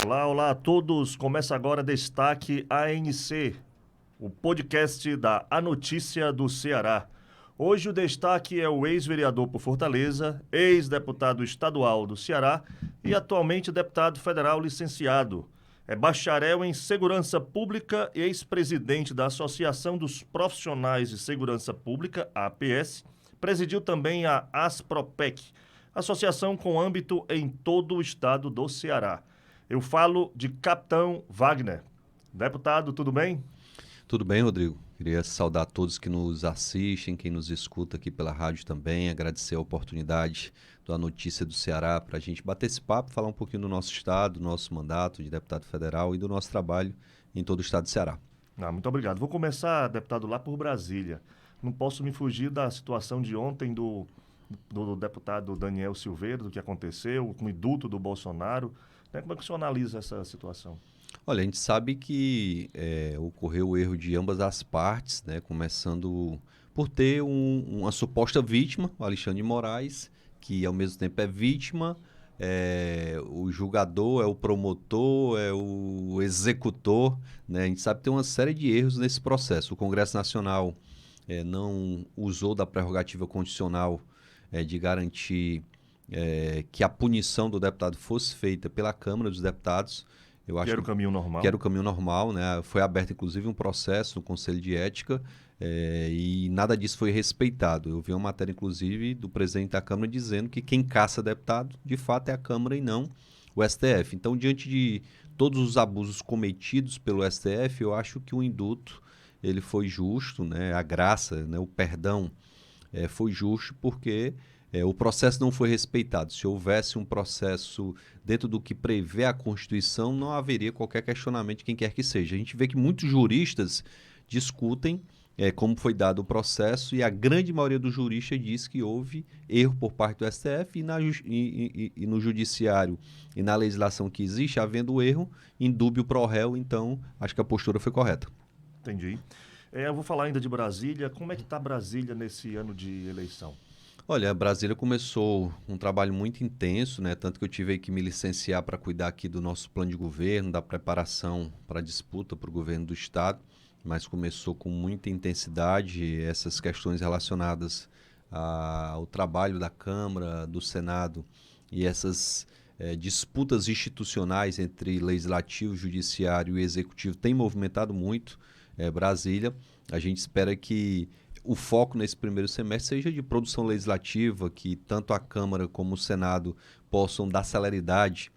Olá, olá a todos. Começa agora Destaque ANC, o podcast da A Notícia do Ceará. Hoje o destaque é o ex-vereador por Fortaleza, ex-deputado estadual do Ceará e atualmente deputado federal licenciado. É bacharel em Segurança Pública e ex-presidente da Associação dos Profissionais de Segurança Pública, a APS. Presidiu também a ASPROPEC, associação com âmbito em todo o estado do Ceará. Eu falo de Capitão Wagner. Deputado, tudo bem? Tudo bem, Rodrigo? Queria saudar todos que nos assistem, quem nos escuta aqui pela rádio também, agradecer a oportunidade da Notícia do Ceará para a gente bater esse papo, falar um pouquinho do nosso estado, do nosso mandato de deputado federal e do nosso trabalho em todo o estado do Ceará. Muito obrigado. Vou começar, deputado, lá por Brasília. Não posso me fugir da situação de ontem do deputado Daniel Silveira, do que aconteceu, com o indulto do Bolsonaro. Como é que o senhor analisa essa situação? Olha, a gente sabe que ocorreu o erro de ambas as partes, né? Começando por ter uma suposta vítima, o Alexandre de Moraes, que ao mesmo tempo é vítima, o julgador, é o promotor, é o executor, né? A gente sabe que tem uma série de erros nesse processo. O Congresso Nacional não usou da prerrogativa constitucional de garantir que a punição do deputado fosse feita pela Câmara dos Deputados. Eu acho que era o caminho normal. Que era o caminho normal, né? Foi aberto, inclusive, um processo no Conselho de Ética e nada disso foi respeitado. Eu vi uma matéria, inclusive, do presidente da Câmara dizendo que quem caça deputado, de fato, é a Câmara e não o STF. Então, diante de todos os abusos cometidos pelo STF, eu acho que o indulto ele foi justo, né? A graça, né? O perdão foi justo porque o processo não foi respeitado. Se houvesse um processo dentro do que prevê a Constituição, não haveria qualquer questionamento de quem quer que seja. A gente vê que muitos juristas discutem como foi dado o processo e a grande maioria dos juristas diz que houve erro por parte do STF e no judiciário e na legislação que existe, havendo erro, indúbio pro réu, então acho que a postura foi correta. Entendi. Eu vou falar ainda de Brasília. Como é que está Brasília nesse ano de eleição? Olha, Brasília começou um trabalho muito intenso, né? Tanto que eu tive que me licenciar para cuidar aqui do nosso plano de governo, da preparação para a disputa para o governo do estado, mas começou com muita intensidade essas questões relacionadas ao trabalho da Câmara, do Senado e essas disputas institucionais entre legislativo, judiciário e executivo têm movimentado muito Brasília. A gente espera que o foco nesse primeiro semestre seja de produção legislativa, que tanto a Câmara como o Senado possam dar celeridade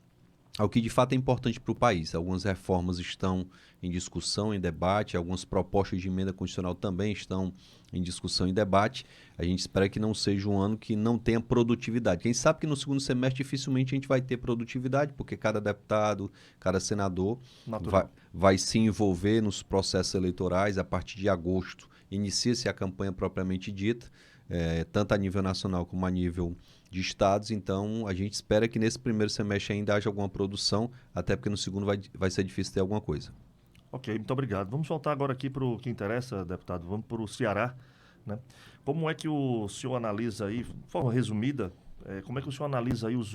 ao que de fato é importante para o país. Algumas reformas estão em discussão, em debate, algumas propostas de emenda constitucional também estão em discussão e debate. A gente espera que não seja um ano que não tenha produtividade. Quem sabe que no segundo semestre dificilmente a gente vai ter produtividade, porque cada deputado, cada senador vai se envolver nos processos eleitorais. A partir de agosto inicia-se a campanha propriamente dita, tanto a nível nacional como a nível de estados. Então a gente espera que nesse primeiro semestre ainda haja alguma produção, até porque no segundo vai ser difícil ter alguma coisa. Ok, muito obrigado. Vamos voltar agora aqui para o que interessa, deputado. Vamos para o Ceará, né? Como é que o senhor analisa aí, de forma resumida, como é que o senhor analisa aí os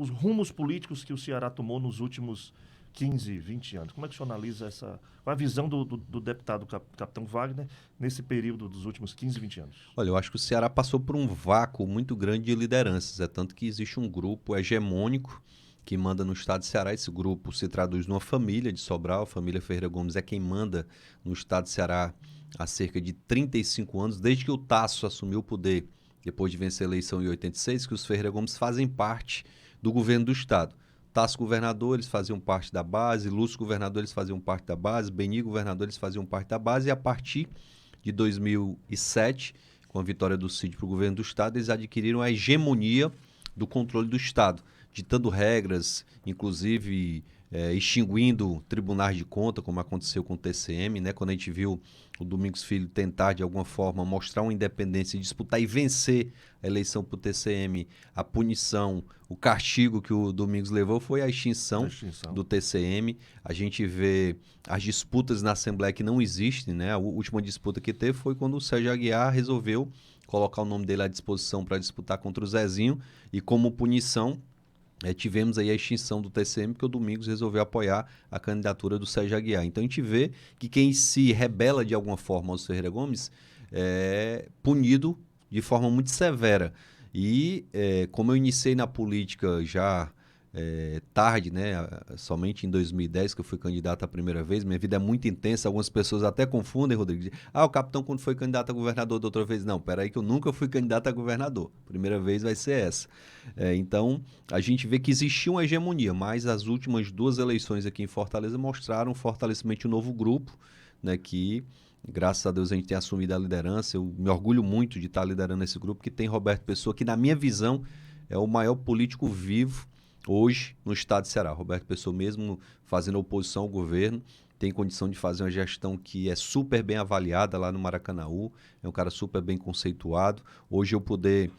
rumos políticos que o Ceará tomou nos últimos 15, 20 anos? Como é que o senhor analisa qual a visão do deputado Capitão Wagner nesse período dos últimos 15, 20 anos? Olha, eu acho que o Ceará passou por um vácuo muito grande de lideranças. É tanto que existe um grupo hegemônico que manda no estado de Ceará. Esse grupo se traduz numa família de Sobral. A família Ferreira Gomes é quem manda no estado de Ceará há cerca de 35 anos, desde que o Tasso assumiu o poder, depois de vencer a eleição em 86, que os Ferreira Gomes fazem parte do governo do estado. Tasso governador, eles faziam parte da base, Lúcio governador, eles faziam parte da base, Beni governador, eles faziam parte da base, e a partir de 2007, com a vitória do Cid para o governo do estado, eles adquiriram a hegemonia do controle do estado, ditando regras, inclusive extinguindo tribunais de conta, como aconteceu com o TCM, né? Quando a gente viu o Domingos Filho tentar, de alguma forma, mostrar uma independência e disputar e vencer a eleição para o TCM, a punição, o castigo que o Domingos levou foi a extinção do TCM. A gente vê as disputas na Assembleia que não existem, né? A última disputa que teve foi quando o Sérgio Aguiar resolveu colocar o nome dele à disposição para disputar contra o Zezinho e, como punição, tivemos aí a extinção do TCM, porque o Domingos resolveu apoiar a candidatura do Sérgio Aguiar. Então a gente vê que quem se rebela de alguma forma ao Ferreira Gomes é punido de forma muito severa. E como eu iniciei na política já tarde, né, somente em 2010 que eu fui candidato a primeira vez, minha vida é muito intensa, algumas pessoas até confundem, Rodrigo. O capitão quando foi candidato a governador da outra vez, não, peraí que eu nunca fui candidato a governador, primeira vez vai ser essa. Então, a gente vê que existia uma hegemonia, mas as últimas 2 eleições aqui em Fortaleza mostraram um fortalecimento de um novo grupo, né, que graças a Deus a gente tem assumido a liderança, eu me orgulho muito de estar liderando esse grupo, que tem Roberto Pessoa, que na minha visão é o maior político vivo hoje no estado de Ceará. Roberto Pessoa, mesmo fazendo oposição ao governo, tem condição de fazer uma gestão que é super bem avaliada lá no Maracanaú, é um cara super bem conceituado. Hoje eu poder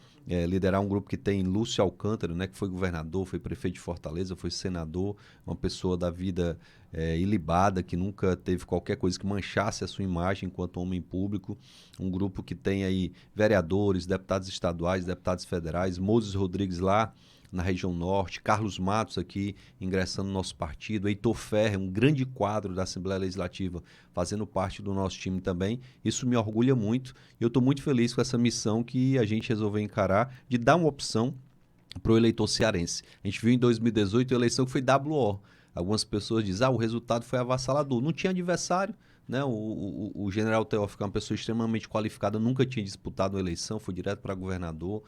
liderar um grupo que tem Lúcio Alcântara, né, que foi governador, foi prefeito de Fortaleza, foi senador, uma pessoa da vida ilibada, que nunca teve qualquer coisa que manchasse a sua imagem enquanto homem público. Um grupo que tem aí vereadores, deputados estaduais, deputados federais, Moses Rodrigues lá na região norte, Carlos Matos aqui ingressando no nosso partido, Heitor Ferrer, um grande quadro da Assembleia Legislativa, fazendo parte do nosso time também. Isso me orgulha muito e eu estou muito feliz com essa missão que a gente resolveu encarar de dar uma opção para o eleitor cearense. A gente viu em 2018 a eleição que foi WO. Algumas pessoas dizem, o resultado foi avassalador. Não tinha adversário, né? O general Teófilo é uma pessoa extremamente qualificada, nunca tinha disputado uma eleição, foi direto para governador,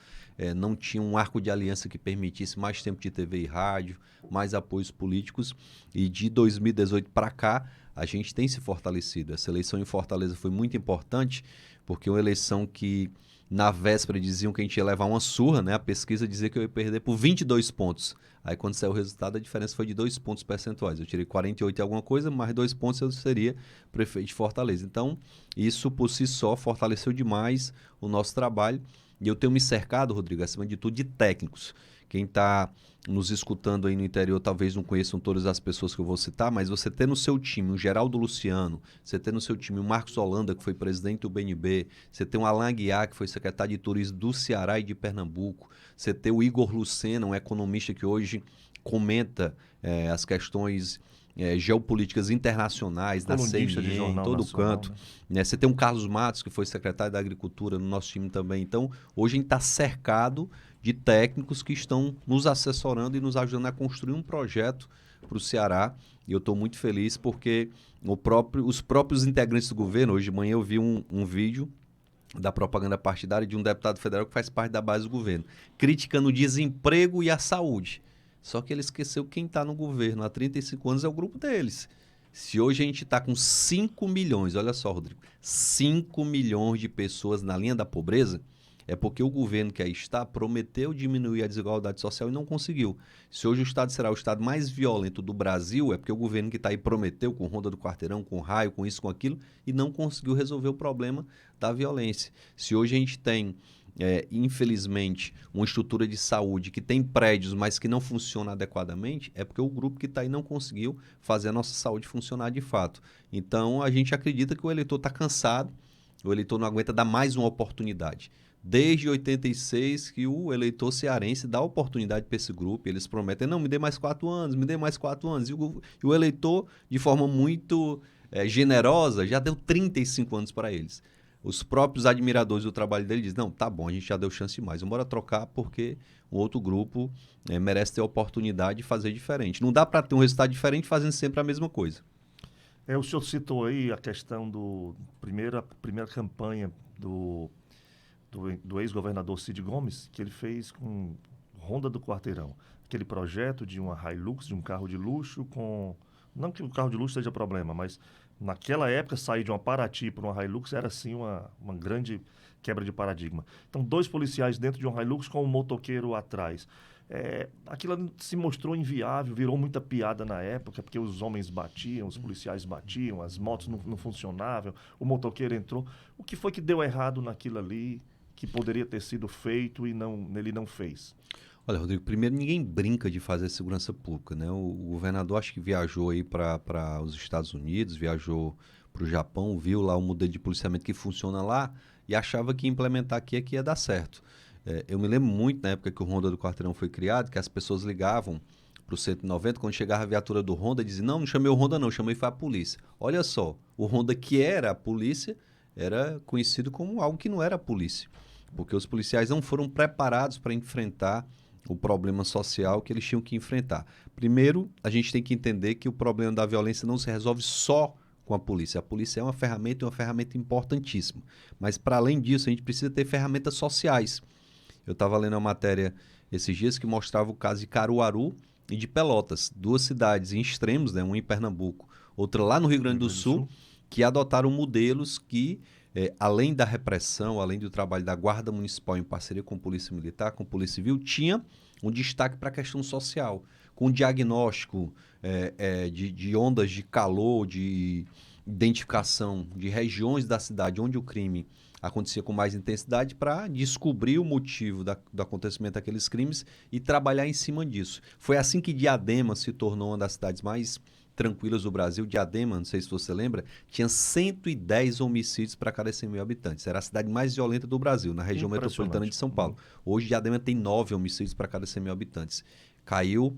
não tinha um arco de aliança que permitisse mais tempo de TV e rádio, mais apoios políticos, e de 2018 para cá a gente tem se fortalecido. Essa eleição em Fortaleza foi muito importante, porque é uma eleição que na véspera diziam que a gente ia levar uma surra, né? A pesquisa dizia que eu ia perder por 22 pontos. Aí quando saiu o resultado, a diferença foi de 2 pontos percentuais. Eu tirei 48 e alguma coisa, mais 2 pontos eu seria prefeito de Fortaleza. Então, isso por si só fortaleceu demais o nosso trabalho. E eu tenho me cercado, Rodrigo, acima de tudo, de técnicos. Quem está nos escutando aí no interior talvez não conheçam todas as pessoas que eu vou citar, mas você ter no seu time o Geraldo Luciano, você ter no seu time o Marcos Holanda, que foi presidente do BNB, você ter o Alain Aguiar, que foi secretário de turismo do Ceará e de Pernambuco, você ter o Igor Lucena, um economista que hoje comenta as questões geopolíticas internacionais, na CNN, em todo canto. Né? Você tem um Carlos Matos, que foi secretário da Agricultura no nosso time também. Então, hoje a gente está cercado de técnicos que estão nos assessorando e nos ajudando a construir um projeto para o Ceará. E eu estou muito feliz porque os próprios integrantes do governo, hoje de manhã eu vi um vídeo da propaganda partidária de um deputado federal que faz parte da base do governo, criticando o desemprego e a saúde. Só que ele esqueceu que quem está no governo há 35 anos é o grupo deles. Se hoje a gente está com 5 milhões, olha só, Rodrigo, 5 milhões de pessoas na linha da pobreza, é porque o governo que aí está prometeu diminuir a desigualdade social e não conseguiu. Se hoje o estado será o estado mais violento do Brasil, é porque o governo que está aí prometeu com Ronda do Quarteirão, com raio, com isso, com aquilo, e não conseguiu resolver o problema da violência. Se hoje a gente tem infelizmente, uma estrutura de saúde que tem prédios, mas que não funciona adequadamente, é porque o grupo que está aí não conseguiu fazer a nossa saúde funcionar de fato. Então, a gente acredita que o eleitor está cansado, o eleitor não aguenta dar mais uma oportunidade. Desde 86 que o eleitor cearense dá oportunidade para esse grupo, eles prometem, não, me dê mais 4 anos, me dê mais 4 anos. E o eleitor, de forma muito generosa, já deu 35 anos para eles. Os próprios admiradores do trabalho dele dizem, não, tá bom, a gente já deu chance demais, vamos trocar porque um outro grupo merece ter a oportunidade de fazer diferente. Não dá para ter um resultado diferente fazendo sempre a mesma coisa. O senhor citou aí a questão do primeira campanha do ex-governador Cid Gomes, que ele fez com Ronda do Quarteirão. Aquele projeto de uma Hilux, de um carro de luxo com... Não que o carro de luxo seja problema, mas naquela época sair de uma Paraty para uma Hilux era assim uma grande quebra de paradigma. Então, 2 policiais dentro de um Hilux com um motoqueiro atrás. Aquilo se mostrou inviável, virou muita piada na época, porque os homens batiam, os policiais batiam, as motos não funcionavam, o motoqueiro entrou. O que foi que deu errado naquilo ali, que poderia ter sido feito e ele não fez? Olha, Rodrigo, primeiro ninguém brinca de fazer segurança pública, né? O governador acho que viajou aí para os Estados Unidos, viajou para o Japão, viu lá o modelo de policiamento que funciona lá e achava que implementar aqui ia dar certo. Eu me lembro muito na época que o Ronda do Quarteirão foi criado, que as pessoas ligavam para o 190, quando chegava a viatura do Ronda, diziam, não chamei o Ronda não, chamei foi a polícia. Olha só, o Ronda que era a polícia, era conhecido como algo que não era a polícia, porque os policiais não foram preparados para enfrentar o problema social que eles tinham que enfrentar. Primeiro, a gente tem que entender que o problema da violência não se resolve só com a polícia. A polícia é uma ferramenta importantíssima. Mas, para além disso, a gente precisa ter ferramentas sociais. Eu estava lendo uma matéria esses dias que mostrava o caso de Caruaru e de Pelotas, duas cidades em extremos, né? Uma em Pernambuco, outra lá no Rio Grande do Sul, que adotaram modelos que, além da repressão, além do trabalho da Guarda Municipal em parceria com a Polícia Militar, com a Polícia Civil, tinha um destaque para a questão social, com diagnóstico de ondas de calor, de identificação de regiões da cidade onde o crime acontecia com mais intensidade para descobrir o motivo do acontecimento daqueles crimes e trabalhar em cima disso. Foi assim que Diadema se tornou uma das cidades mais tranquilas do Brasil. Diadema, não sei se você lembra, tinha 110 homicídios para cada 100 mil habitantes. Era a cidade mais violenta do Brasil, na região metropolitana de São Paulo. Hoje, Diadema tem 9 homicídios para cada 100 mil habitantes. Caiu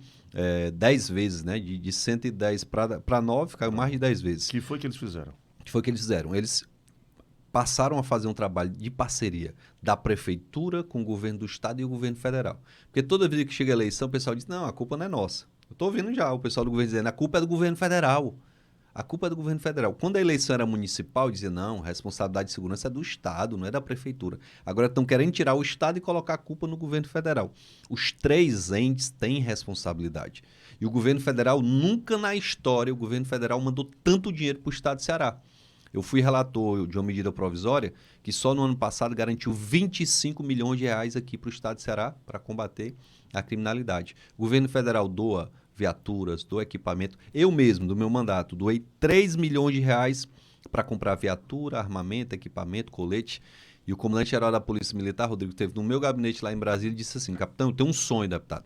10 vezes, né? De 110 para 9, caiu mais de 10 vezes. O que foi que eles fizeram? O que foi que eles fizeram? Eles passaram a fazer um trabalho de parceria da prefeitura com o governo do estado e o governo federal. Porque toda vez que chega a eleição, o pessoal diz, não, a culpa não é nossa. Eu estou ouvindo já o pessoal do governo dizendo, a culpa é do governo federal. A culpa é do governo federal. Quando a eleição era municipal, dizia, não, a responsabilidade de segurança é do estado, não é da prefeitura. Agora estão querendo tirar o estado e colocar a culpa no governo federal. Os três entes têm responsabilidade. E o governo federal, nunca na história, o governo federal mandou tanto dinheiro para o estado de Ceará. Eu fui relator de uma medida provisória que só no ano passado garantiu 25 milhões de reais aqui para o estado de Ceará para combater a criminalidade. O governo federal doa viaturas, doa equipamento. Eu mesmo, do meu mandato, doei 3 milhões de reais para comprar viatura, armamento, equipamento, colete. E o comandante-geral da Polícia Militar, Rodrigo, esteve no meu gabinete lá em Brasília e disse assim, capitão, eu tenho um sonho, deputado.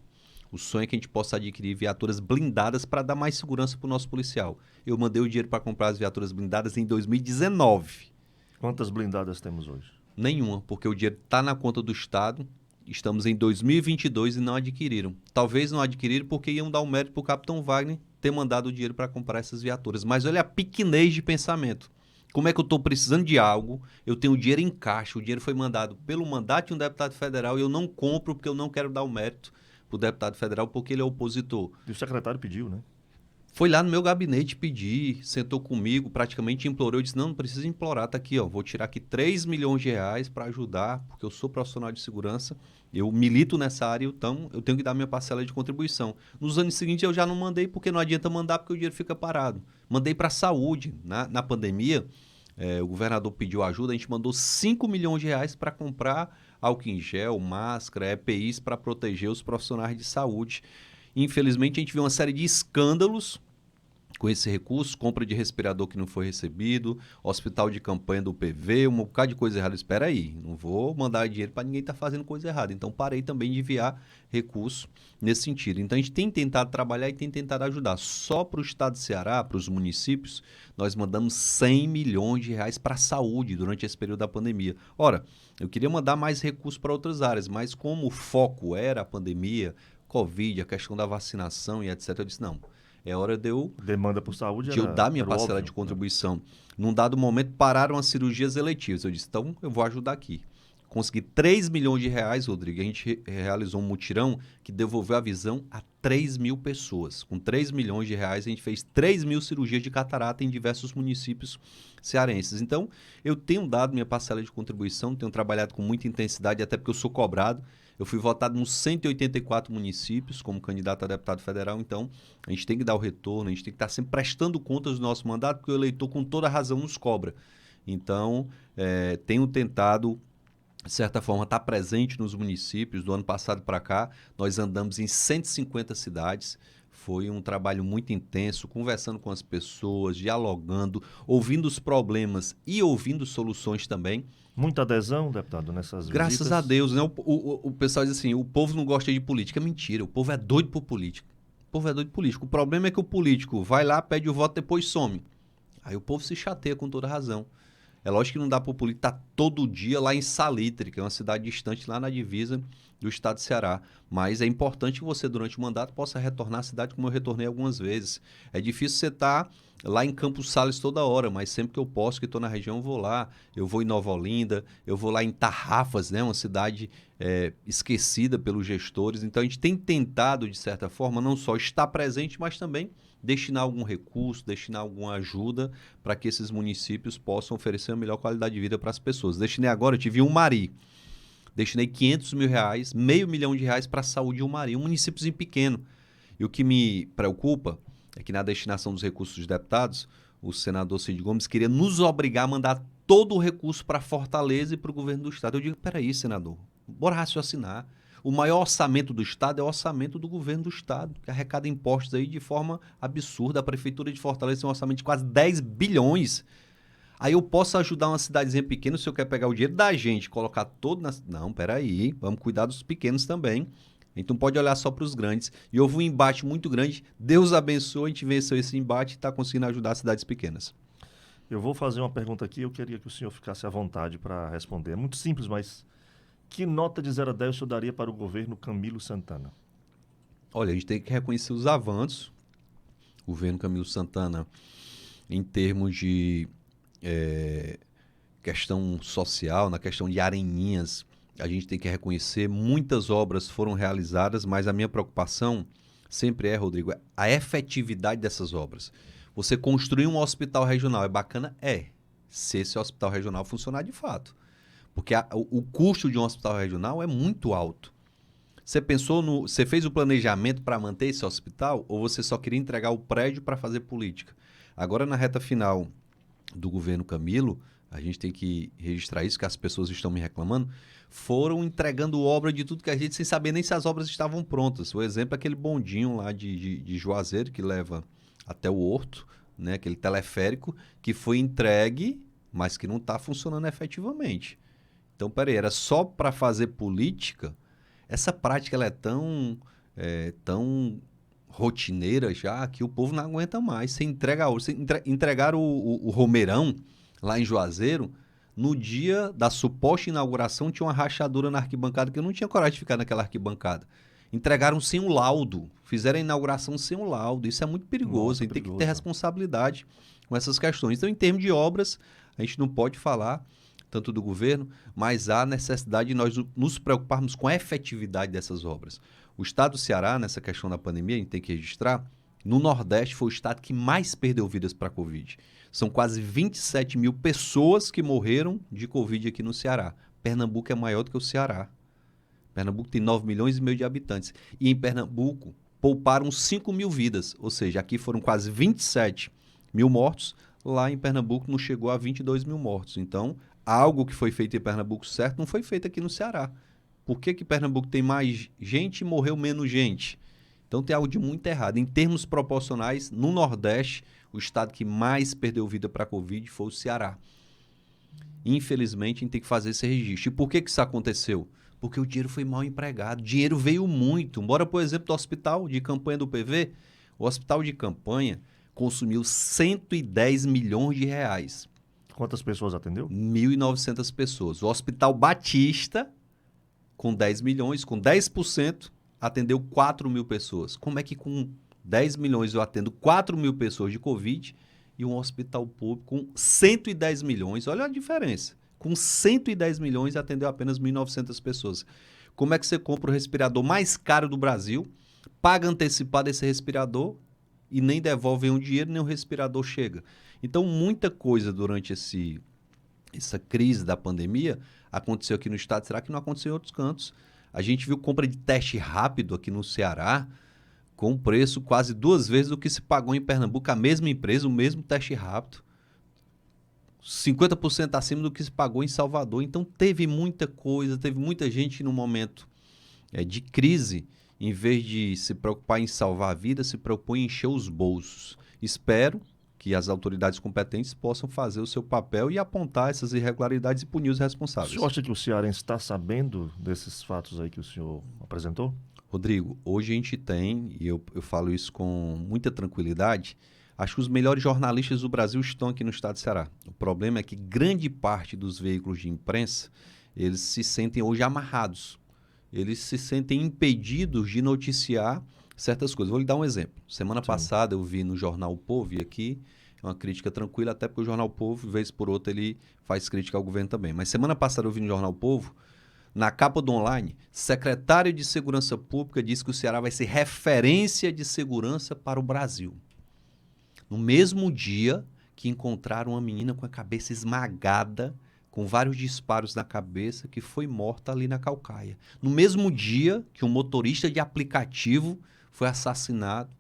O sonho é que a gente possa adquirir viaturas blindadas para dar mais segurança para o nosso policial. Eu mandei o dinheiro para comprar as viaturas blindadas em 2019. Quantas blindadas temos hoje? Nenhuma, porque o dinheiro está na conta do Estado. Estamos em 2022 e não adquiriram. Talvez não adquiriram porque iam dar o mérito para o capitão Wagner ter mandado o dinheiro para comprar essas viaturas. Mas olha a pequenez de pensamento. Como é que eu estou precisando de algo, eu tenho o dinheiro em caixa, o dinheiro foi mandado pelo mandato de um deputado federal e eu não compro porque eu não quero dar o mérito para o deputado federal porque ele é opositor. E o secretário pediu, né? Foi lá no meu gabinete pedir, sentou comigo, praticamente implorou. Eu disse, não precisa implorar, tá aqui, ó, vou tirar aqui 3 milhões de reais para ajudar, porque eu sou profissional de segurança, eu milito nessa área, então eu tenho que dar minha parcela de contribuição. Nos anos seguintes eu já não mandei, porque não adianta mandar, porque o dinheiro fica parado. Mandei para a saúde. Na pandemia, o governador pediu ajuda, a gente mandou 5 milhões de reais para comprar álcool em gel, máscara, EPIs para proteger os profissionais de saúde. Infelizmente, a gente viu uma série de escândalos com esse recurso, compra de respirador que não foi recebido, hospital de campanha do PV, um bocado de coisa errada. Espera aí, não vou mandar dinheiro para ninguém estar fazendo coisa errada. Então, parei também de enviar recurso nesse sentido. Então, a gente tem tentado trabalhar e tem tentado ajudar. Só para o estado de Ceará, para os municípios, nós mandamos 100 milhões de reais para a saúde durante esse período da pandemia. Ora, eu queria mandar mais recursos para outras áreas, mas como o foco era a pandemia, Covid, a questão da vacinação e etc., eu disse, não, é hora de eu... Demanda por saúde de eu dar minha parcela de contribuição. Num dado momento, pararam as cirurgias eletivas. Eu disse, então, eu vou ajudar aqui. Consegui 3 milhões de reais, Rodrigo. A gente realizou um mutirão que devolveu a visão a 3 mil pessoas. Com 3 milhões de reais, a gente fez 3 mil cirurgias de catarata em diversos municípios cearenses. Então, eu tenho dado minha parcela de contribuição, tenho trabalhado com muita intensidade, até porque eu sou cobrado. Eu fui votado nos 184 municípios como candidato a deputado federal, então a gente tem que dar o retorno, a gente tem que estar sempre prestando contas do nosso mandato, porque o eleitor, com toda razão, nos cobra. Então, tenho tentado, de certa forma, estar presente nos municípios. Do ano passado para cá, nós andamos em 150 cidades. Foi um trabalho muito intenso, conversando com as pessoas, dialogando, ouvindo os problemas e ouvindo soluções também. Muita adesão, deputado, nessas Graças visitas? a Deus, né? O pessoal diz assim, o povo não gosta de política. Mentira, o povo é doido por política. O povo é doido por política. O problema é que o político vai lá, pede o voto, depois some. Aí o povo se chateia com toda razão. É lógico que não dá para o político estar todo dia lá em Salitre, que é uma cidade distante lá na divisa do estado de Ceará. Mas é importante que você, durante o mandato, possa retornar à cidade, como eu retornei algumas vezes. É difícil você estar lá em Campos Sales toda hora, mas sempre que eu posso, que estou na região, eu vou lá. Eu vou em Nova Olinda, eu vou lá em Tarrafas, né, uma cidade esquecida pelos gestores. Então, a gente tem tentado, de certa forma, não só estar presente, mas também destinar algum recurso, destinar alguma ajuda para que esses municípios possam oferecer a melhor qualidade de vida para as pessoas. Destinei agora, eu tive um Mari. Destinei R$500 mil, R$500 mil para a saúde de Umari, um municípiozinho pequeno. E o que me preocupa é que na destinação dos recursos dos deputados, o senador Cid Gomes queria nos obrigar a mandar todo o recurso para Fortaleza e para o governo do estado. Eu digo, peraí, senador, bora raciocinar. O maior orçamento do estado é o orçamento do governo do estado, que arrecada impostos aí de forma absurda. A prefeitura de Fortaleza tem um orçamento de quase 10 bilhões. Aí eu posso ajudar uma cidadezinha pequena, se eu quero pegar o dinheiro da gente, colocar todo na... Não, peraí, vamos cuidar dos pequenos também. A gente não pode olhar só para os grandes. E houve um embate muito grande, Deus abençoe, a gente venceu esse embate e está conseguindo ajudar as cidades pequenas. Eu vou fazer uma pergunta aqui, eu queria que o senhor ficasse à vontade para responder. É muito simples, mas que nota de 0 a 10 o senhor daria para o governo Camilo Santana? Olha, a gente tem que reconhecer os avanços. O governo Camilo Santana, em termos de questão social, na questão de areninhas, a gente tem que reconhecer, muitas obras foram realizadas, mas a minha preocupação sempre é, Rodrigo, a efetividade dessas obras. Você construir um hospital regional é bacana? É, se esse hospital regional funcionar de fato. Porque o custo de um hospital regional é muito alto. Você fez o planejamento para manter esse hospital ou você só queria entregar o prédio para fazer política? Agora, na reta final do governo Camilo, a gente tem que registrar isso, que as pessoas estão me reclamando, foram entregando obra de tudo que a gente, sem saber nem se as obras estavam prontas. O exemplo é aquele bondinho lá de Juazeiro, que leva até o Horto, né, aquele teleférico, que foi entregue, mas que não está funcionando efetivamente. Então, peraí, era só para fazer política? Essa prática ela é tão rotineira já que o povo não aguenta mais. Você entregar o Romeirão lá em Juazeiro, no dia da suposta inauguração tinha uma rachadura na arquibancada que eu não tinha coragem de ficar naquela arquibancada. Entregaram sem o laudo, fizeram a inauguração sem o laudo. Isso é muito perigoso, Nossa, a gente tem que perigoso. ter responsabilidade com essas questões. Então, em termos de obras, a gente não pode falar tanto do governo, mas há necessidade de nós nos preocuparmos com a efetividade dessas obras. O estado do Ceará, nessa questão da pandemia, a gente tem que registrar, no Nordeste foi o estado que mais perdeu vidas para a Covid. São quase 27 mil pessoas que morreram de Covid aqui no Ceará. Pernambuco é maior do que o Ceará. Pernambuco tem 9 milhões e meio de habitantes. E em Pernambuco pouparam 5 mil vidas, ou seja, aqui foram quase 27 mil mortos, lá em Pernambuco não chegou a 22 mil mortos. Então, algo que foi feito em Pernambuco certo não foi feito aqui no Ceará. Por que Pernambuco tem mais gente e morreu menos gente? Então tem algo de muito errado. Em termos proporcionais, no Nordeste, o estado que mais perdeu vida para a Covid foi o Ceará. Infelizmente, a gente tem que fazer esse registro. E por que isso aconteceu? Porque o dinheiro foi mal empregado. O dinheiro veio muito. Bora, por exemplo, do hospital de campanha do PV. O hospital de campanha consumiu 110 milhões de reais. Quantas pessoas atendeu? 1.900 pessoas. O Hospital Batista, com 10 milhões, com 10%, atendeu 4 mil pessoas. Como é que com 10 milhões eu atendo 4 mil pessoas de Covid e um hospital público com 110 milhões? Olha a diferença. Com 110 milhões atendeu apenas 1.900 pessoas. Como é que você compra o respirador mais caro do Brasil, paga antecipado esse respirador e nem devolve um dinheiro, nem o respirador chega? Então, muita coisa durante essa crise da pandemia aconteceu aqui no estado. Será que não aconteceu em outros cantos? A gente viu compra de teste rápido aqui no Ceará com preço quase 2 vezes do que se pagou em Pernambuco. A mesma empresa, o mesmo teste rápido. 50% acima do que se pagou em Salvador. Então, teve muita coisa, teve muita gente no momento de crise, em vez de se preocupar em salvar a vida, se preocupou em encher os bolsos. Espero que as autoridades competentes possam fazer o seu papel e apontar essas irregularidades e punir os O responsáveis. senhor acha que o cearense está sabendo desses fatos aí que o senhor apresentou? Rodrigo, hoje a gente tem, e eu falo isso com muita tranquilidade, Acho que os melhores jornalistas do Brasil estão aqui no estado do Ceará. O problema é que grande parte dos veículos de imprensa, eles se sentem hoje amarrados. Eles se sentem impedidos de noticiar certas coisas. Vou lhe dar um exemplo. Semana passada eu vi no jornal O Povo, e aqui é uma crítica tranquila, até porque o jornal O Povo, vez por outra, ele faz crítica ao governo também. Mas semana passada eu vi no jornal O Povo, na capa do online, secretário de Segurança Pública diz que o Ceará vai ser referência de segurança para o Brasil. No mesmo dia que encontraram uma menina com a cabeça esmagada, com vários disparos na cabeça, que foi morta ali na Caucaia. No mesmo dia que um motorista de aplicativo foi assassinado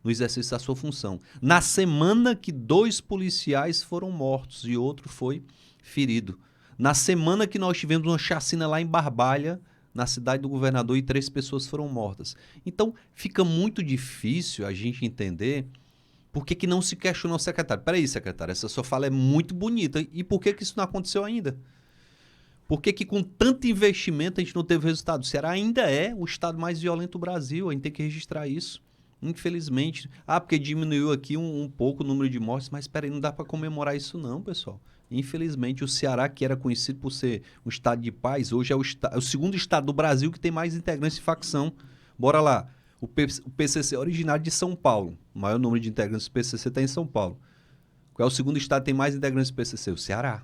no exercício da sua função. Na semana que 2 policiais foram mortos e outro foi ferido. Na semana que nós tivemos uma chacina lá em Barbalha, na cidade do governador, e 3 pessoas foram mortas. Então, fica muito difícil a gente entender por que não se questionou o secretário. Peraí, secretário, essa sua fala é muito bonita. E por que isso não aconteceu ainda? Por que com tanto investimento a gente não teve resultado? O Ceará ainda é o estado mais violento do Brasil. A gente tem que registrar isso. Infelizmente. Porque diminuiu aqui um pouco o número de mortes. Mas peraí, não dá para comemorar isso não, pessoal. Infelizmente, o Ceará, que era conhecido por ser um estado de paz, hoje é o segundo estado do Brasil que tem mais integrantes de facção. Bora lá. O PCC é originário de São Paulo. O maior número de integrantes do PCC está em São Paulo. Qual é o segundo estado que tem mais integrantes do PCC? O Ceará.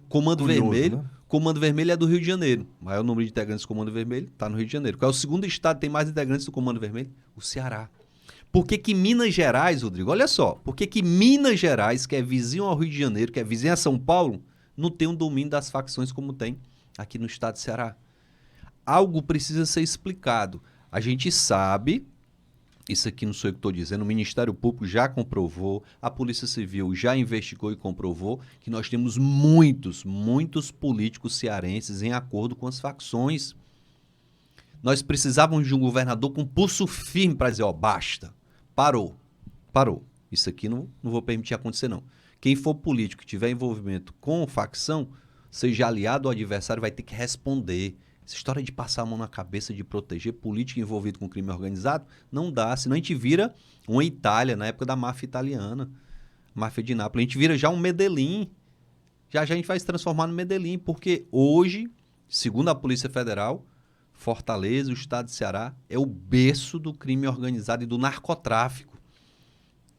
Comando Vermelho. Né? Comando Vermelho é do Rio de Janeiro. O maior número de integrantes do Comando Vermelho está no Rio de Janeiro. Qual é o segundo estado que tem mais integrantes do Comando Vermelho? O Ceará. Por que Minas Gerais, Rodrigo? Olha só. Por que Minas Gerais, que é vizinho ao Rio de Janeiro, que é vizinho a São Paulo, não tem um domínio das facções como tem aqui no estado do Ceará? Algo precisa ser explicado. A gente sabe, isso aqui não sou eu que estou dizendo, o Ministério Público já comprovou, a Polícia Civil já investigou e comprovou que nós temos muitos políticos cearenses em acordo com as facções. Nós precisávamos de um governador com pulso firme para dizer, basta, parou. Isso aqui não vou permitir acontecer não. Quem for político que tiver envolvimento com facção, seja aliado ou adversário, vai ter que responder. Essa história de passar a mão na cabeça, de proteger político envolvido com crime organizado, não dá. Senão a gente vira uma Itália, na época da máfia italiana, máfia de Nápoles. A gente vira já um Medellín. Já a gente vai se transformar no Medellín, porque hoje, segundo a Polícia Federal, Fortaleza, o estado de Ceará, é o berço do crime organizado e do narcotráfico.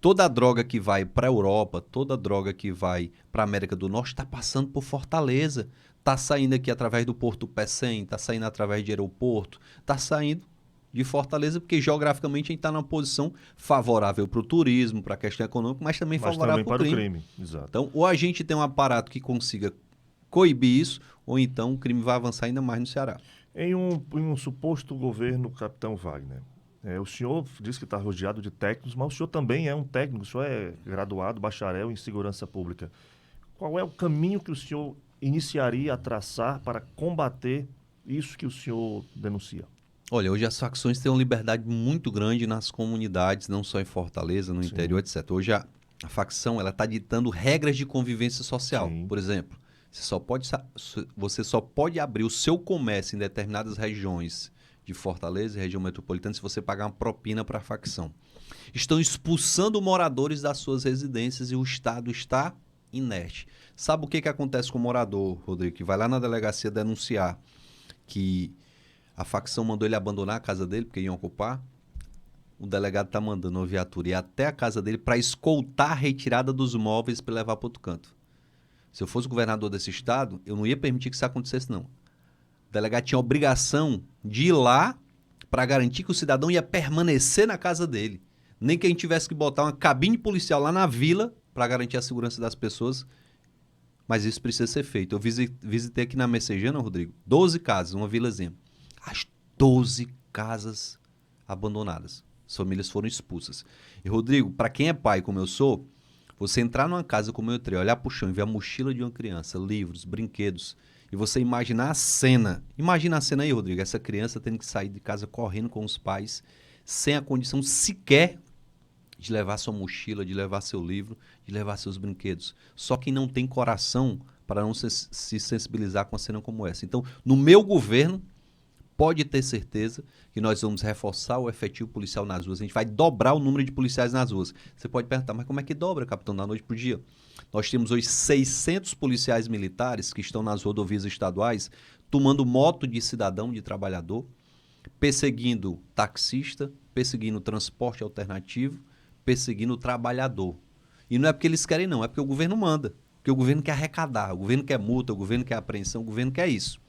Toda a droga que vai para a Europa, toda a droga que vai para a América do Norte está passando por Fortaleza. Está saindo aqui através do Porto Pecém, está saindo através de aeroporto, está saindo de Fortaleza, porque geograficamente a gente está numa posição favorável para o turismo, para a questão econômica, mas também favorável para o crime. Exato. Então, ou a gente tem um aparato que consiga coibir isso, ou então o crime vai avançar ainda mais no Ceará. Em um suposto governo Capitão Wagner, o senhor disse que está rodeado de técnicos, mas o senhor também é um técnico, o senhor é graduado, bacharel em segurança pública. Qual é o caminho que o senhor iniciaria a traçar para combater isso que o senhor denuncia? Olha, hoje as facções têm uma liberdade muito grande nas comunidades, não só em Fortaleza, no interior, etc. Hoje a facção está ditando regras de convivência social. Sim. Por exemplo, você só pode abrir o seu comércio em determinadas regiões de Fortaleza, região metropolitana, se você pagar uma propina para a facção. Estão expulsando moradores das suas residências e o Estado está inerte. Sabe o que acontece com o morador, Rodrigo, que vai lá na delegacia denunciar que a facção mandou ele abandonar a casa dele porque iam ocupar? O delegado está mandando uma viatura ir até a casa dele para escoltar a retirada dos móveis para levar para outro canto. Se eu fosse governador desse estado, eu não ia permitir que isso acontecesse, não. O delegado tinha a obrigação de ir lá para garantir que o cidadão ia permanecer na casa dele. Nem que a gente tivesse que botar uma cabine policial lá na vila para garantir a segurança das pessoas. Mas isso precisa ser feito. Eu visitei aqui na Messejana, Rodrigo, 12 casas, uma vilazinha. As 12 casas abandonadas. As famílias foram expulsas. E, Rodrigo, para quem é pai como eu sou, você entrar numa casa como eu entrei, olhar para o chão e ver a mochila de uma criança, livros, brinquedos, e você imaginar a cena. Imagina a cena aí, Rodrigo, essa criança tendo que sair de casa correndo com os pais, sem a condição sequer de levar sua mochila, de levar seu livro, de levar seus brinquedos. Só quem não tem coração para não se sensibilizar com uma cena como essa. Então, no meu governo, pode ter certeza que nós vamos reforçar o efetivo policial nas ruas. A gente vai dobrar o número de policiais nas ruas. Você pode perguntar, mas como é que dobra, capitão, da noite para o dia? Nós temos hoje 600 policiais militares que estão nas rodovias estaduais tomando moto de cidadão, de trabalhador, perseguindo taxista, perseguindo transporte alternativo, perseguindo o trabalhador. E não é porque eles querem não, é porque o governo manda. Porque o governo quer arrecadar, o governo quer multa, o governo quer apreensão, o governo quer isso.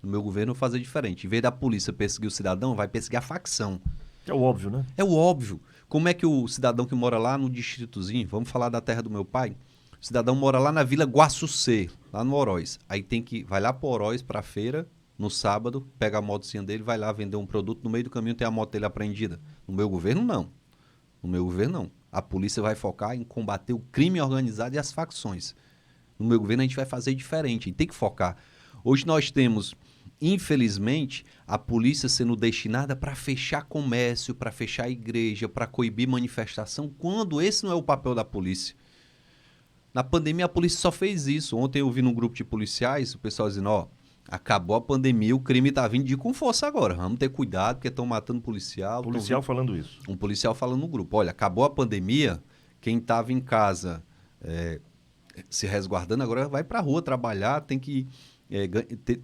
No meu governo eu vou fazer diferente. Em vez da polícia perseguir o cidadão, vai perseguir a facção. É o óbvio, né? É o óbvio. Como é que o cidadão que mora lá no distritozinho, vamos falar da terra do meu pai, o cidadão mora lá na Vila Guaçucê, lá no Oroz. Aí vai lá pro Oroz, pra feira, no sábado, pega a motocinha dele, vai lá vender um produto, no meio do caminho tem a moto dele apreendida. No meu governo, não. No meu governo, não. A polícia vai focar em combater o crime organizado e as facções. No meu governo, a gente vai fazer diferente, a gente tem que focar. Hoje nós temos, infelizmente, a polícia sendo destinada para fechar comércio, para fechar igreja, para coibir manifestação, quando esse não é o papel da polícia. Na pandemia, a polícia só fez isso. Ontem eu vi num grupo de policiais, o pessoal dizendo, ó, acabou a pandemia, o crime tá vindo de com força agora. Vamos ter cuidado, porque estão matando policial. Policial falando isso. Um policial falando no grupo. Olha, acabou a pandemia, quem estava em casa se resguardando agora vai para a rua trabalhar, tem que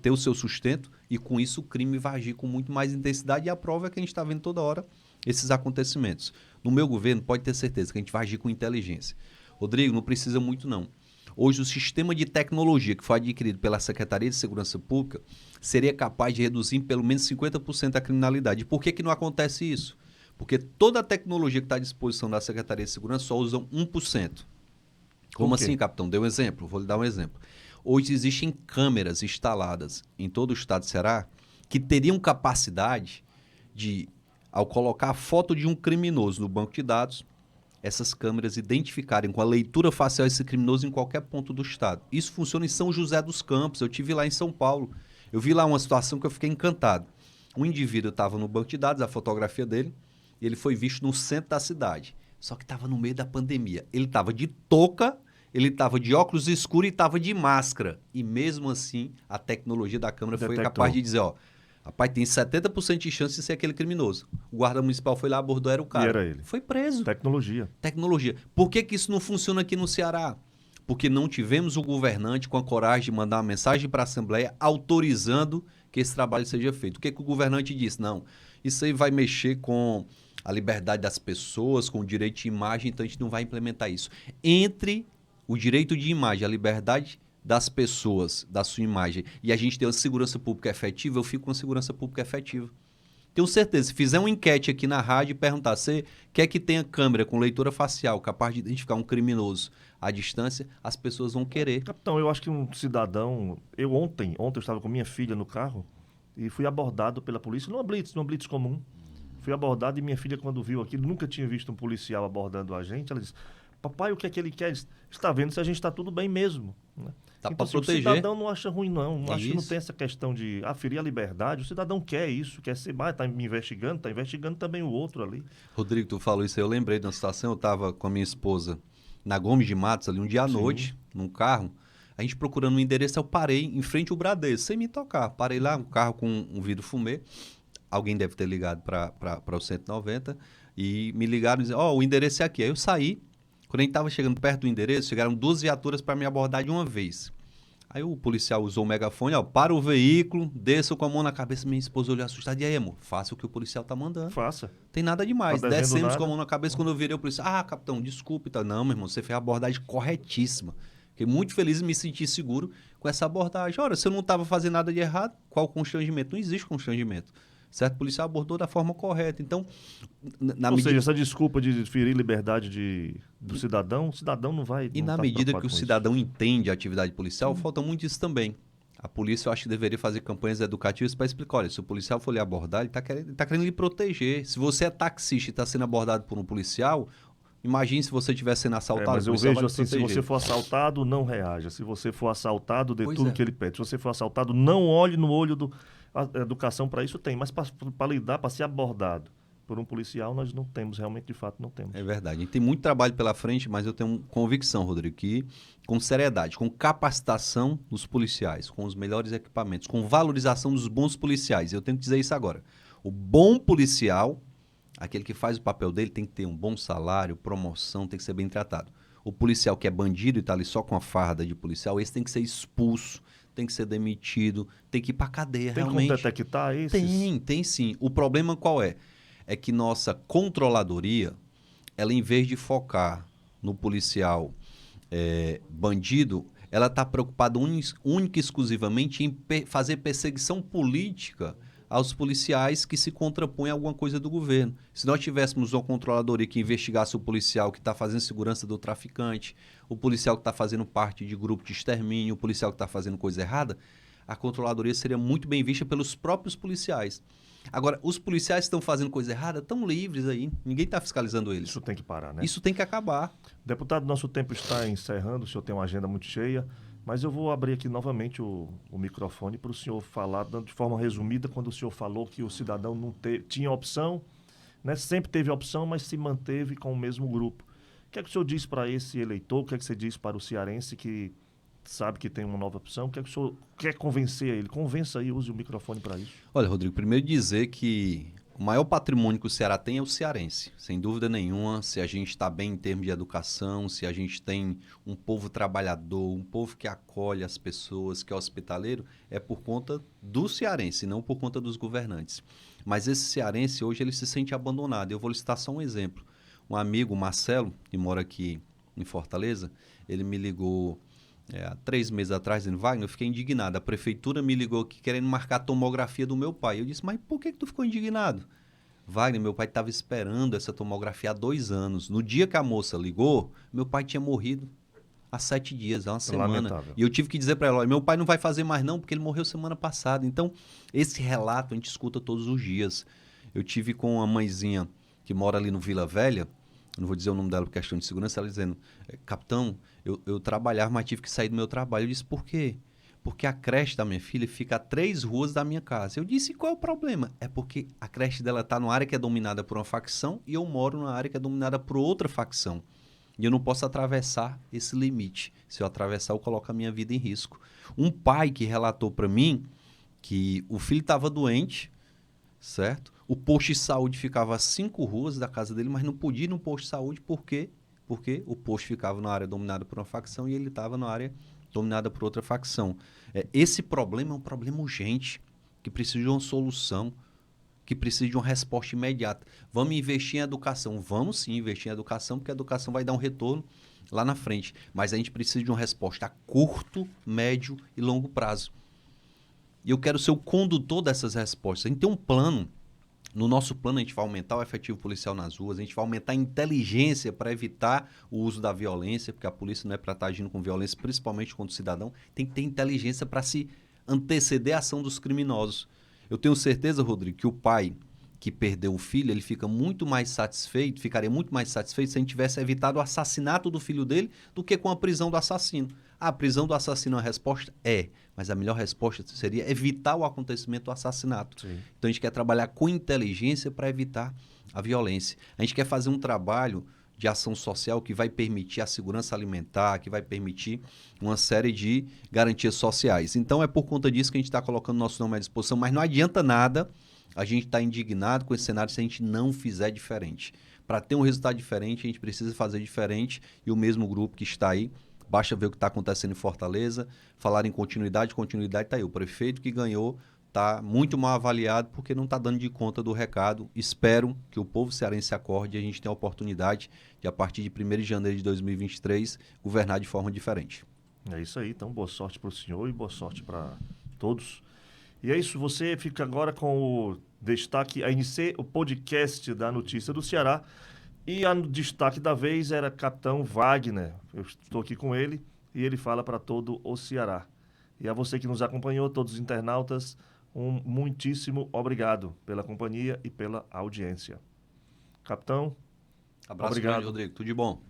ter o seu sustento e com isso o crime vai agir com muito mais intensidade e a prova é que a gente está vendo toda hora esses acontecimentos. No meu governo, pode ter certeza que a gente vai agir com inteligência. Rodrigo, não precisa muito não. Hoje, o sistema de tecnologia que foi adquirido pela Secretaria de Segurança Pública seria capaz de reduzir em pelo menos 50% a criminalidade. E por que não acontece isso? Porque toda a tecnologia que está à disposição da Secretaria de Segurança só usam 1%. Como assim, capitão? Dê um exemplo. Vou lhe dar um exemplo. Hoje existem câmeras instaladas em todo o estado do Ceará que teriam capacidade de, ao colocar a foto de um criminoso no banco de dados, essas câmeras identificarem com a leitura facial esse criminoso em qualquer ponto do estado. Isso funciona em São José dos Campos. Eu tive lá em São Paulo. Eu vi lá uma situação que eu fiquei encantado. Um indivíduo estava no banco de dados, a fotografia dele, e ele foi visto no centro da cidade. Só que estava no meio da pandemia. Ele estava de touca, ele estava de óculos escuros e estava de máscara. E mesmo assim, a tecnologia da câmera foi capaz de dizer, ó, rapaz, tem 70% de chance de ser aquele criminoso. O guarda municipal foi lá, abordou, era o cara. E era ele. Foi preso. Tecnologia. Por que isso não funciona aqui no Ceará? Porque não tivemos o governante com a coragem de mandar uma mensagem para a Assembleia autorizando que esse trabalho seja feito. O que o governante disse? Não, isso aí vai mexer com a liberdade das pessoas, com o direito de imagem, então a gente não vai implementar isso. Entre o direito de imagem, a liberdade das pessoas, da sua imagem, e a gente tem uma segurança pública efetiva, eu fico com a segurança pública efetiva. Tenho certeza, se fizer uma enquete aqui na rádio e perguntar, você quer que tenha câmera com leitura facial capaz de identificar um criminoso à distância, as pessoas vão querer. Capitão, eu acho que um cidadão... Ontem eu estava com minha filha no carro e fui abordado pela polícia, numa blitz comum. Fui abordado e minha filha, quando viu aquilo, nunca tinha visto um policial abordando a gente, ela disse, papai, o que é que ele quer? Ele está vendo se a gente está tudo bem mesmo, né? Tá então, para proteger. O cidadão não acha ruim, não. Acho que não tem essa questão de aferir a liberdade. O cidadão quer isso, quer ser mais, está me investigando, está investigando também o outro ali. Rodrigo, tu falou isso aí, eu lembrei de uma situação, eu estava com a minha esposa na Gomes de Matos, ali um dia à noite, num carro, a gente procurando um endereço, eu parei em frente ao Bradesco, sem me tocar. Parei lá, um carro com um vidro fumê, alguém deve ter ligado para o 190, e me ligaram e disseram, ó, o endereço é aqui. Aí eu saí. Quando a gente estava chegando perto do endereço, chegaram 2 viaturas para me abordar de uma vez. Aí o policial usou o megafone, ó, para o veículo, desça com a mão na cabeça. Minha esposa olhou assustada. E aí, amor, faça o que o policial tá mandando. Faça. Tem nada demais. Tá Descemos nada. com a mão na cabeça. Quando eu virei o policial, capitão, desculpe. Tá. Não, meu irmão, você fez a abordagem corretíssima. Fiquei muito feliz em me sentir seguro com essa abordagem. Ora, se eu não estava fazendo nada de errado, qual constrangimento? Não existe constrangimento. Certo? O policial abordou da forma correta. Então, Ou seja, essa desculpa de ferir liberdade do cidadão, o cidadão não vai... E na medida que o cidadão entende a atividade policial, falta muito isso também. A polícia, eu acho que deveria fazer campanhas educativas para explicar, olha, se o policial for lhe abordar, ele está querendo lhe proteger. Se você é taxista e está sendo abordado por um policial, imagine se você estiver sendo assaltado. Mas eu vejo assim, se você for assaltado, não reaja. Se você for assaltado, dê tudo que ele pede. Se você for assaltado, não olhe no olho do... A educação para isso tem, mas para lidar, para ser abordado por um policial, nós não temos, realmente, de fato, não temos. É verdade. A gente tem muito trabalho pela frente, mas eu tenho convicção, Rodrigo, que com seriedade, com capacitação dos policiais, com os melhores equipamentos, com valorização dos bons policiais. Eu tenho que dizer isso agora. O bom policial, aquele que faz o papel dele, tem que ter um bom salário, promoção, tem que ser bem tratado. O policial que é bandido e está ali só com a farda de policial, esse tem que ser expulso, tem que ser demitido, tem que ir para a cadeia, Tem realmente. como detectar esses? Tem sim. O problema qual é? É que nossa controladoria, ela em vez de focar no policial bandido, ela está preocupada única e exclusivamente em fazer perseguição política aos policiais que se contrapõem a alguma coisa do governo. Se nós tivéssemos uma controladoria que investigasse o policial que está fazendo segurança do traficante, o policial que está fazendo parte de grupo de extermínio, o policial que está fazendo coisa errada, a controladoria seria muito bem vista pelos próprios policiais. Agora, os policiais que estão fazendo coisa errada estão livres aí, ninguém está fiscalizando eles. Isso tem que parar, né? Isso tem que acabar. Deputado, nosso tempo está encerrando, o senhor tem uma agenda muito cheia, mas eu vou abrir aqui novamente o microfone para o senhor falar, dando de forma resumida, quando o senhor falou que o cidadão não tinha opção, né? Sempre teve opção, mas se manteve com o mesmo grupo. O que é que o senhor diz para esse eleitor? O que é que você diz para o cearense que sabe que tem uma nova opção? O que é que o senhor quer convencer ele? Convença aí, use o microfone para isso. Olha, Rodrigo, primeiro dizer que o maior patrimônio que o Ceará tem é o cearense, sem dúvida nenhuma. Se a gente está bem em termos de educação, se a gente tem um povo trabalhador, um povo que acolhe as pessoas, que é hospitaleiro, é por conta do cearense, não por conta dos governantes. Mas esse cearense hoje ele se sente abandonado. Eu vou listar só um exemplo. Um amigo, Marcelo, que mora aqui em Fortaleza, ele me ligou há 3 meses atrás, dizendo: Wagner, eu fiquei indignado. A prefeitura me ligou aqui querendo marcar a tomografia do meu pai. Eu disse: mas por que tu ficou indignado? Wagner, meu pai estava esperando essa tomografia há 2 anos. No dia que a moça ligou, meu pai tinha morrido há 7 dias, há uma semana. Lamentável. E eu tive que dizer para ela: meu pai não vai fazer mais não, porque ele morreu semana passada. Então, esse relato a gente escuta todos os dias. Eu tive com uma mãezinha que mora ali no Vila Velha, não vou dizer o nome dela por questão de segurança, ela dizendo: capitão, eu trabalhava, mas tive que sair do meu trabalho. Eu disse: por quê? Porque a creche da minha filha fica a 3 ruas da minha casa. Eu disse: qual é o problema? É porque a creche dela está numa área que é dominada por uma facção e eu moro numa área que é dominada por outra facção. E eu não posso atravessar esse limite. Se eu atravessar, eu coloco a minha vida em risco. Um pai que relatou para mim que o filho estava doente, certo? O posto de saúde ficava a 5 ruas da casa dele, mas não podia ir no posto de saúde. Por quê? Porque o posto ficava na área dominada por uma facção e ele estava na área dominada por outra facção. Esse problema é um problema urgente, que precisa de uma solução, que precisa de uma resposta imediata. Vamos investir em educação? Vamos sim investir em educação, porque a educação vai dar um retorno lá na frente. Mas a gente precisa de uma resposta a curto, médio e longo prazo. E eu quero ser o condutor dessas respostas. A gente tem um plano. No nosso plano, a gente vai aumentar o efetivo policial nas ruas, a gente vai aumentar a inteligência para evitar o uso da violência, porque a polícia não é para estar agindo com violência, principalmente contra o cidadão. Tem que ter inteligência para se anteceder a ação dos criminosos. Eu tenho certeza, Rodrigo, que o pai que perdeu o filho, ele ficaria muito mais satisfeito se a gente tivesse evitado o assassinato do filho dele do que com a prisão do assassino. A prisão do assassino é a resposta? Mas a melhor resposta seria evitar o acontecimento do assassinato. Sim. Então a gente quer trabalhar com inteligência para evitar a violência. A gente quer fazer um trabalho de ação social que vai permitir a segurança alimentar, que vai permitir uma série de garantias sociais. Então é por conta disso que a gente está colocando nosso nome à disposição, mas não adianta nada a gente estar indignado com esse cenário se a gente não fizer diferente. Para ter um resultado diferente, a gente precisa fazer diferente e o mesmo grupo que está aí, basta ver o que está acontecendo em Fortaleza, falar em continuidade está aí. O prefeito que ganhou está muito mal avaliado porque não está dando de conta do recado. Espero que o povo cearense acorde e a gente tenha a oportunidade de, a partir de 1º de janeiro de 2023, governar de forma diferente. É isso aí, então boa sorte para o senhor e boa sorte para todos. E é isso, você fica agora com o destaque ANC, o podcast da Notícia do Ceará. E o destaque da vez era Capitão Wagner. Eu estou aqui com ele e ele fala para todo o Ceará. E a você que nos acompanhou, todos os internautas, um muitíssimo obrigado pela companhia e pela audiência. Capitão, Abraço obrigado. grande, Rodrigo. Tudo de bom.